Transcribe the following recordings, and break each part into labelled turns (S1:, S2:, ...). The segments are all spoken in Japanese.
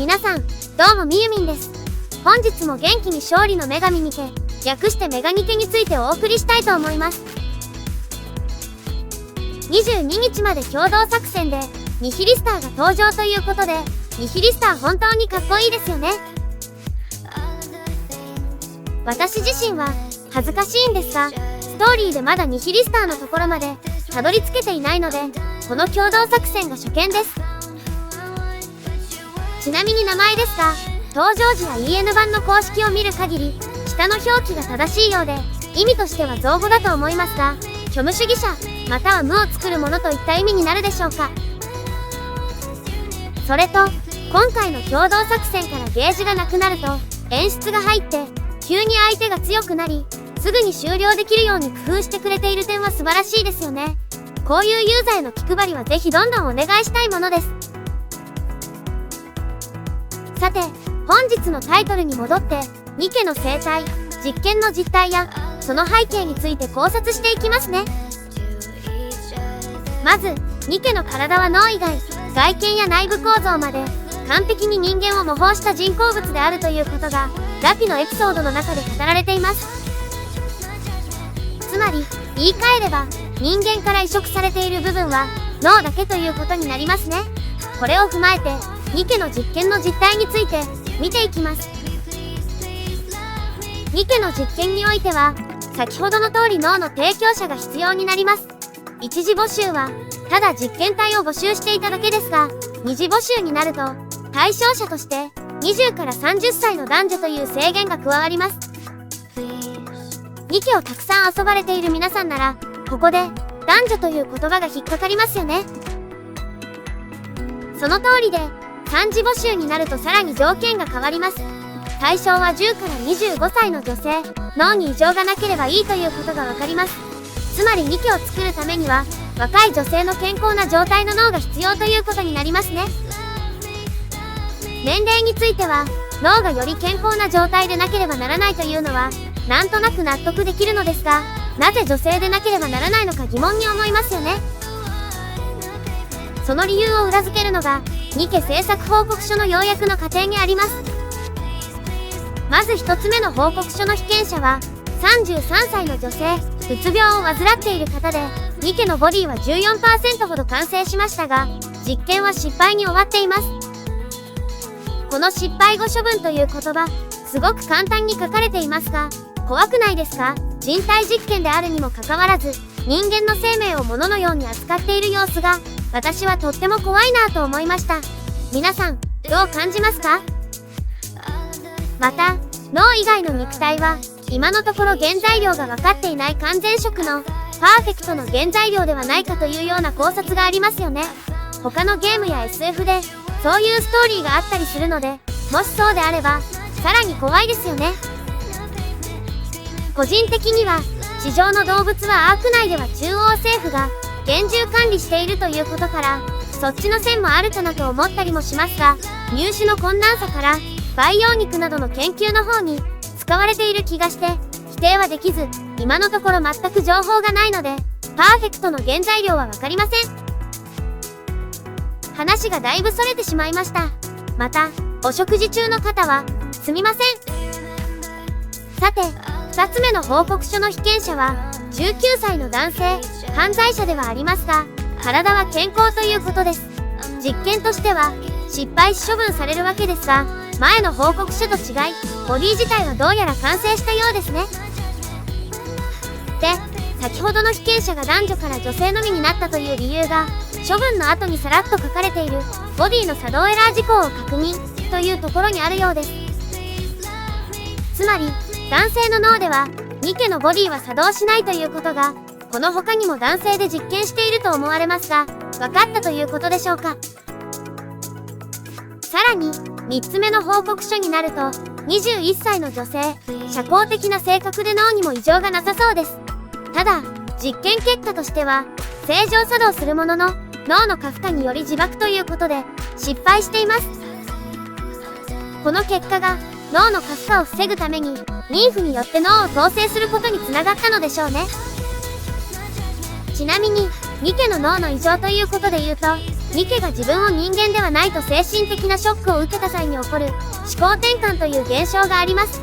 S1: 皆さん、どうもみゆみんです。本日も元気に勝利の女神ニケ、略してメガニケについてお送りしたいと思います。22日まで共同作戦で、ニヒリスターが登場ということで、ニヒリスター本当にかっこいいですよね。私自身は、恥ずかしいんですが、ストーリーでまだニヒリスターのところまで、たどり着けていないので、この共同作戦が初見です。ちなみに名前ですが、登場時や EN 版の公式を見る限り、下の表記が正しいようで、意味としては造語だと思いますが、虚無主義者、または無を作るものといった意味になるでしょうか。それと、今回の共同作戦からゲージがなくなると、演出が入って、急に相手が強くなり、すぐに終了できるように工夫してくれている点は素晴らしいですよね。こういうユーザーへの気配りはぜひどんどんお願いしたいものです。さて、本日のタイトルに戻って、ニケの生態、実験の実態や、その背景について考察していきますね。まず、ニケの体は脳以外、外見や内部構造まで、完璧に人間を模倣した人工物であるということが、ラピのエピソードの中で語られています。つまり、言い換えれば、人間から移植されている部分は、脳だけということになりますね。これを踏まえて、ニケの実験の実態について見ていきます。ニケの実験においては、先ほどの通り脳の提供者が必要になります。一次募集は、ただ実験体を募集していただけですが、二次募集になると、対象者として、20から30歳の男女という制限が加わります。ニケをたくさん遊ばれている皆さんなら、ここで、男女という言葉が引っかかりますよね。その通りで、3次募集になるとさらに条件が変わります。対象は10から25歳の女性、脳に異常がなければいいということがわかります。つまりニケを作るためには、若い女性の健康な状態の脳が必要ということになりますね。年齢については、脳がより健康な状態でなければならないというのは、なんとなく納得できるのですが、なぜ女性でなければならないのか疑問に思いますよね。その理由を裏付けるのが、ニケ制作報告書の要約の過程にあります。まず一つ目の報告書の被験者は、33歳の女性、うつ病を患っている方で、ニケのボディは 14% ほど完成しましたが、実験は失敗に終わっています。この失敗後処分という言葉、すごく簡単に書かれていますが、怖くないですか？人体実験であるにもかかわらず、人間の生命を物のように扱っている様子が、私はとっても怖いなと思いました。皆さん、どう感じますか？また、脳以外の肉体は、今のところ原材料が分かっていない完全食の、パーフェクトの原材料ではないかというような考察がありますよね。他のゲームや SF で、そういうストーリーがあったりするので、もしそうであれば、さらに怖いですよね。個人的には、地上の動物はアーク内では中央政府が、厳重管理しているということから、そっちの線もあるかなと思ったりもしますが、入手の困難さから、培養肉などの研究の方に使われている気がして、否定はできず、今のところ全く情報がないので、パーフェクトの原材料はわかりません。話がだいぶそれてしまいました。また、お食事中の方は、すみません。さて、2つ目の報告書の被験者は、19歳の男性、犯罪者ではありますが、体は健康ということです。実験としては、失敗し処分されるわけですが、前の報告書と違い、ボディ自体はどうやら完成したようですね。で、先ほどの被験者が男女から女性のみになったという理由が、処分の後にさらっと書かれている、ボディの作動エラー事項を確認、というところにあるようです。つまり、男性の脳では、ニケのボディは作動しないということが、この他にも男性で実験していると思われますが、分かったということでしょうか。さらに、3つ目の報告書になると、21歳の女性、社交的な性格で脳にも異常がなさそうです。ただ、実験結果としては、正常作動するものの、脳の過負荷により自爆ということで、失敗しています。この結果が、脳の過負荷を防ぐために、妊婦によって脳を統制することにつながったのでしょうね。ちなみに、ニケの脳の異常ということで言うと、ニケが自分を人間ではないと精神的なショックを受けた際に起こる思考転換という現象があります。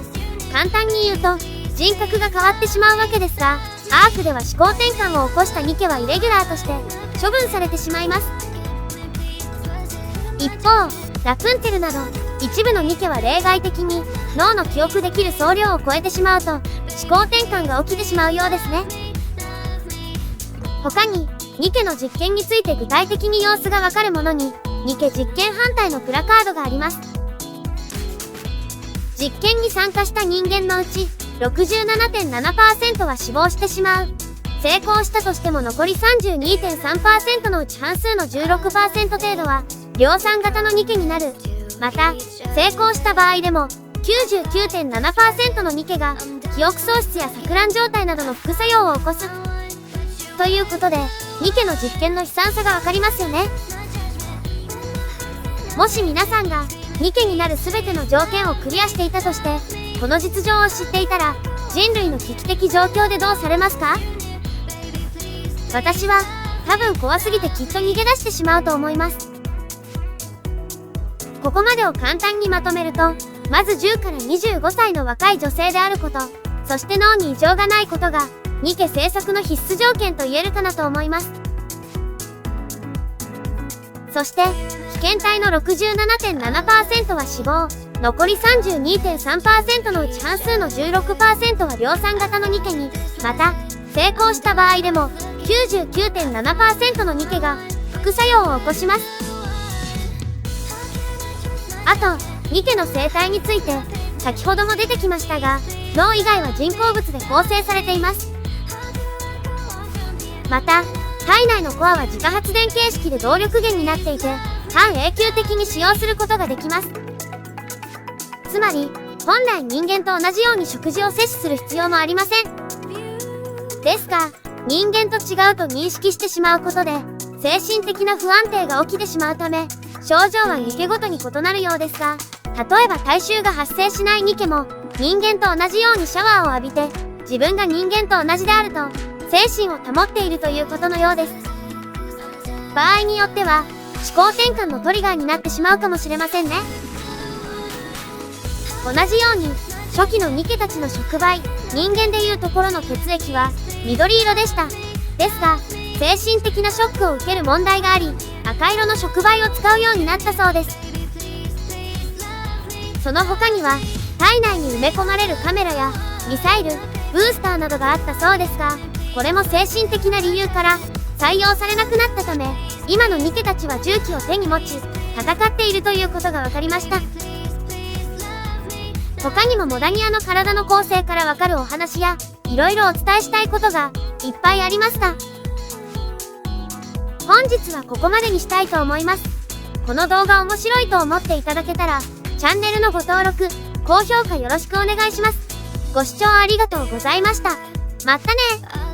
S1: 簡単に言うと、人格が変わってしまうわけですが、アークでは思考転換を起こしたニケはイレギュラーとして処分されてしまいます。一方、ラプンツェルなど一部のニケは例外的に脳の記憶できる総量を超えてしまうと思考転換が起きてしまうようですね。他にニケの実験について具体的に様子がわかるものにニケ実験反対のプラカードがあります。実験に参加した人間のうち 67.7% は死亡してしまう。成功したとしても残り 32.3% のうち半数の 16% 程度は量産型のニケになる。また、成功した場合でも 99.7% のニケが記憶喪失や錯乱状態などの副作用を起こす。ということで、ニケの実験の悲惨さがわかりますよね。もし皆さんがニケになる全ての条件をクリアしていたとして、この実情を知っていたら、人類の危機的状況でどうされますか？私は、多分怖すぎてきっと逃げ出してしまうと思います。ここまでを簡単にまとめると、まず10から25歳の若い女性であること、そして脳に異常がないことが、ニケ生息の必須条件と言えるかなと思います。そして、被験体の 67.7% は死亡、残り 32.3% のうち半数の 16% は量産型のニケに、また、成功した場合でも 99.7% のニケが副作用を起こします。あと、ニケの生態について、先ほども出てきましたが、脳以外は人工物で構成されています。また、体内のコアは自家発電形式で動力源になっていて、半永久的に使用することができます。つまり、本来人間と同じように食事を摂取する必要もありません。ですが、人間と違うと認識してしまうことで、精神的な不安定が起きてしまうため、症状はニケごとに異なるようですが、例えば体臭が発生しないニケも、人間と同じようにシャワーを浴びて、自分が人間と同じであると、精神を保っているということのようです。場合によっては、思考転換のトリガーになってしまうかもしれませんね。同じように、初期のニケたちの触媒、人間でいうところの血液は緑色でした。ですが、精神的なショックを受ける問題があり、赤色の触媒を使うようになったそうです。その他には、体内に埋め込まれるカメラやミサイル、ブースターなどがあったそうですが、これも精神的な理由から採用されなくなったため、今のニケたちは銃器を手に持ち、戦っているということが分かりました。他にもモダニアの体の構成からわかるお話や、いろいろお伝えしたいことがいっぱいありますが、本日はここまでにしたいと思います。この動画面白いと思っていただけたら、チャンネルのご登録、高評価よろしくお願いします。ご視聴ありがとうございました。またね。